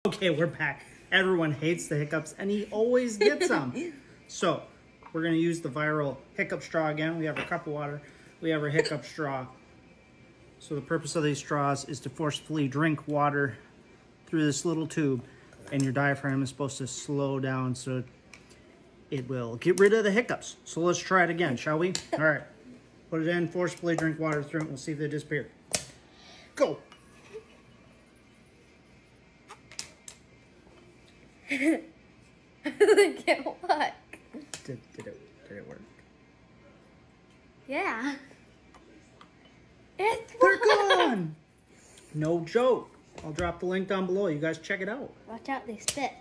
Okay, we're back. Everyone hates the hiccups, and he always gets them. So, we're going to use the viral hiccup straw again. We have our cup of water. We have our hiccup straw. So the purpose of these straws is to forcefully drink water through this little tube, and your diaphragm is supposed to slow down so it will get rid of the hiccups. So let's try it again, shall we? All right. Put it in, forcefully drink water through it, and we'll see if they disappear. Go! Look at what? Did it work? Yeah. It's They're gone! No joke. I'll drop the link down below. You guys check it out. Watch out, they spit.